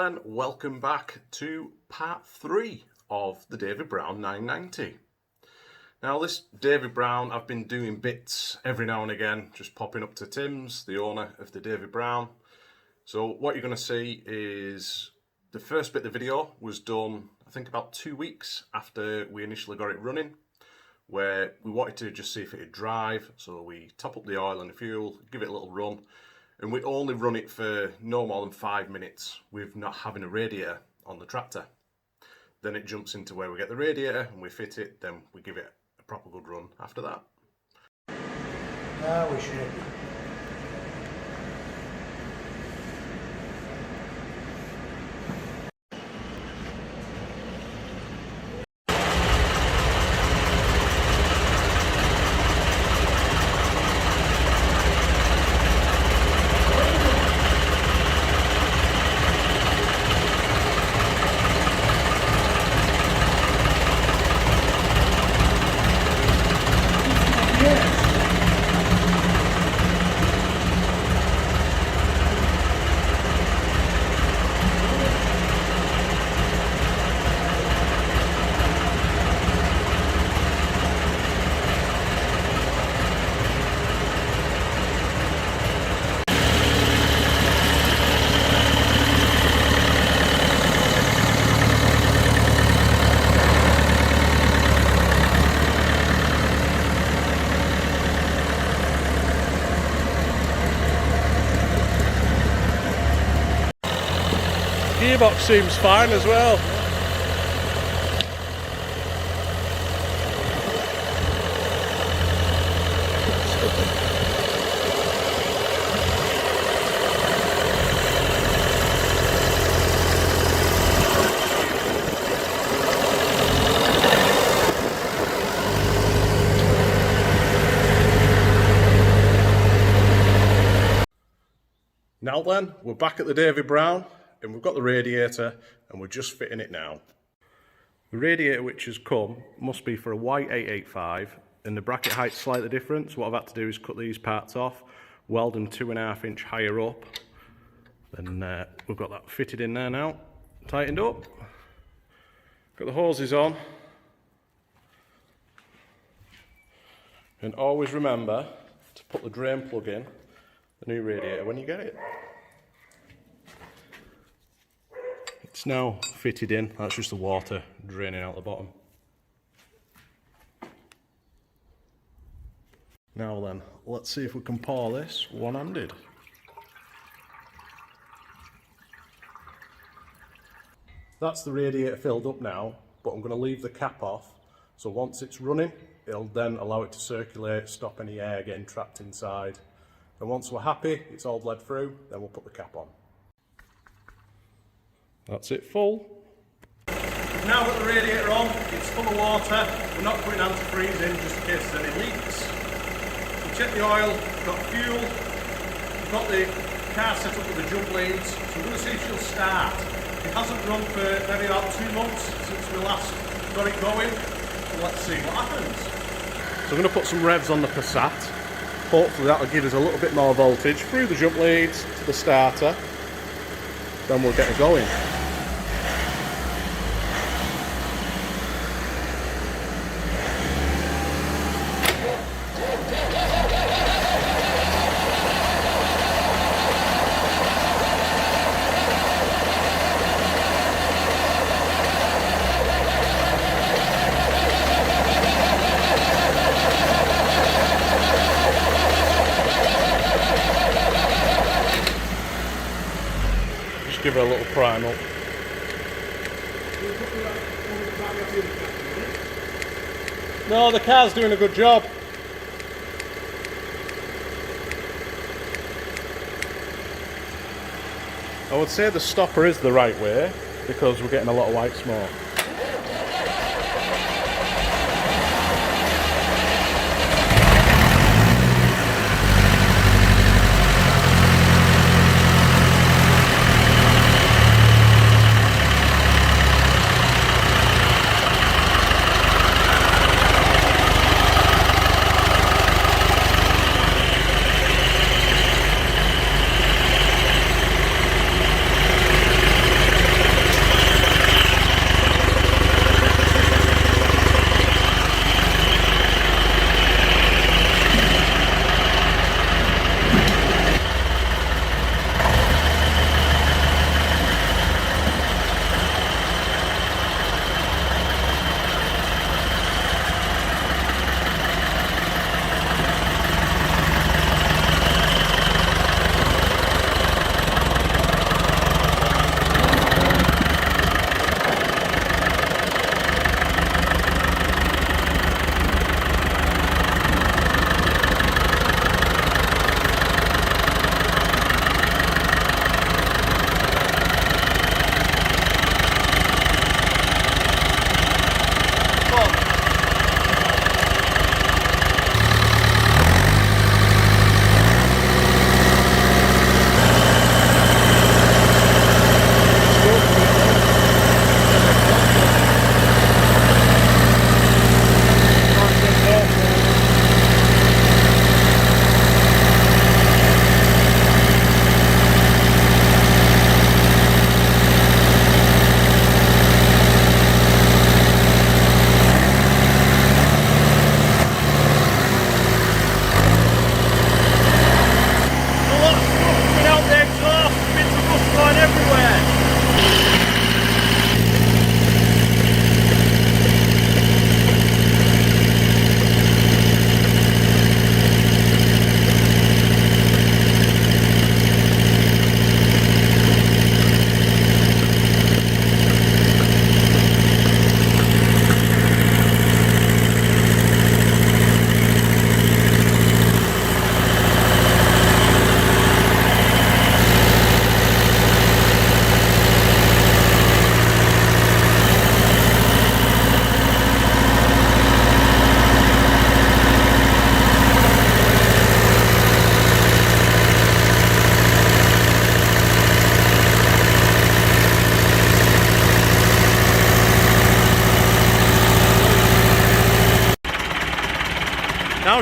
then, welcome back to part 3 of the David Brown 990. Now this David Brown, I've been doing bits every now and again, just popping up to Tim's, the owner of the David Brown. So what you're going to see is the first bit of the video was done, I think about 2 weeks after we initially got it running, where we wanted to just see if it would drive. So we top up the oil and the fuel, give it a little run. And we only run it for no more than 5 minutes with not having a radiator on the tractor. Then it jumps into where we get the radiator and we fit it, then we give it a proper good run after that. We should. Gearbox seems fine as well. Now then, we're back at the David Brown. And we've got the radiator and we're just fitting it now. The radiator which has come must be for a white 885 and the bracket height's slightly different, so what I've had to do is cut these parts off, weld them 2.5 inch higher up. Then we've got that fitted in there now, tightened up. Got the hoses on. And always remember to put the drain plug in the new radiator when you get it. It's now fitted in, that's just the water draining out the bottom. Now then, let's see if we can pour this one-handed. That's the radiator filled up now, but I'm going to leave the cap off, so once it's running, it'll then allow it to circulate, stop any air getting trapped inside. And once we're happy, it's all bled through, then we'll put the cap on. That's it full. We've now got the radiator on, it's full of water. We're not putting antifreeze in just in case there's any leaks. We check the oil, we've got fuel, we've got the car set up with the jump leads, so we're going to see if she'll start. It hasn't run for maybe about 2 months since we last got it going, so let's see what happens. So I'm going to put some revs on the Passat. Hopefully that'll give us a little bit more voltage through the jump leads to the starter. Then we'll get it going. Give her a little prime up. No, the car's doing a good job. I would say the stopper is the right way because we're getting a lot of white smoke.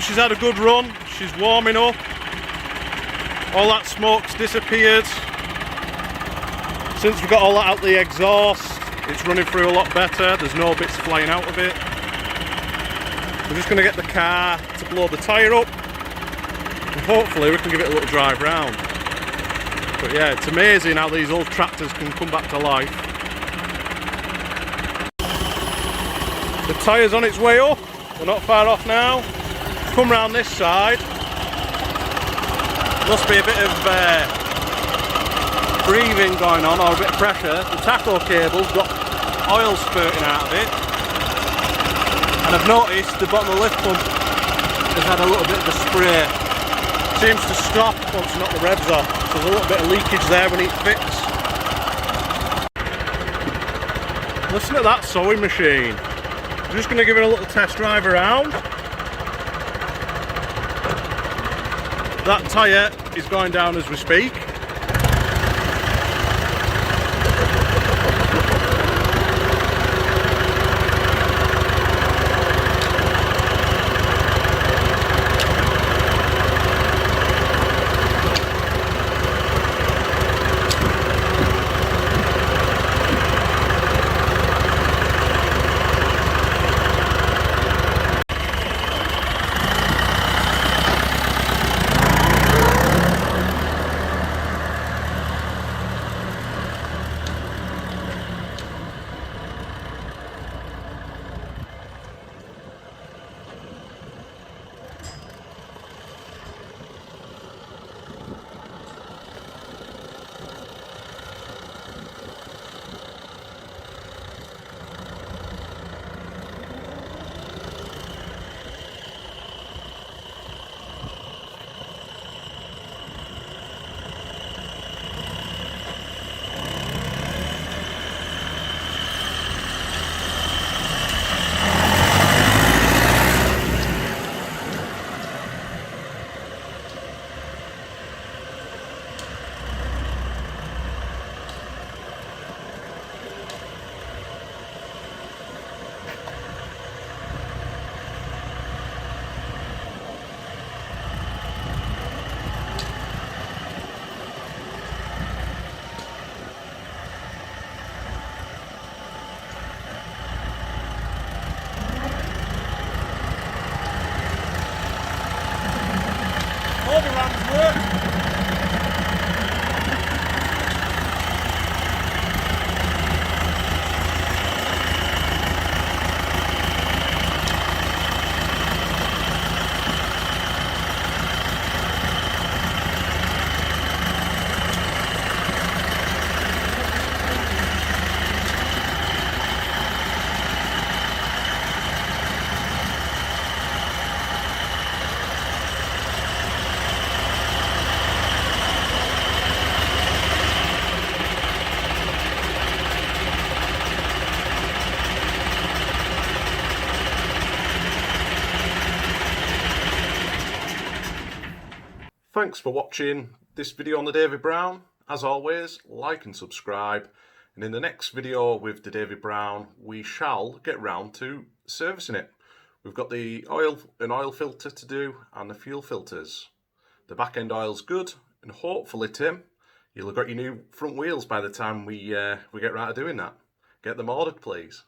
now she's had a good run, she's warming up, all that smoke's disappeared. Since we got all that out the exhaust, it's running through a lot better, there's no bits flying out of it. We're just going to get the car to blow the tyre up, and hopefully we can give it a little drive round. But yeah, it's amazing how these old tractors can come back to life. The tyre's on its way up, we're not far off now. Come round this side, must be a bit of breathing going on, or a bit of pressure. The tacho cable's got oil spurting out of it, and I've noticed the bottom of the lift pump has had a little bit of a spray. Seems to stop once you knock the revs off, so there's a little bit of leakage there we need to fix. Listen at that sewing machine. I'm just going to give it a little test drive around. That tyre is going down as we speak. Thanks for watching this video on the David Brown. As always, like and subscribe. And in the next video with the David Brown, we shall get round to servicing it. We've got an oil filter to do and the fuel filters. The back end oil's good, and hopefully, Tim, you'll have got your new front wheels by the time we get round to doing that. Get them ordered, please.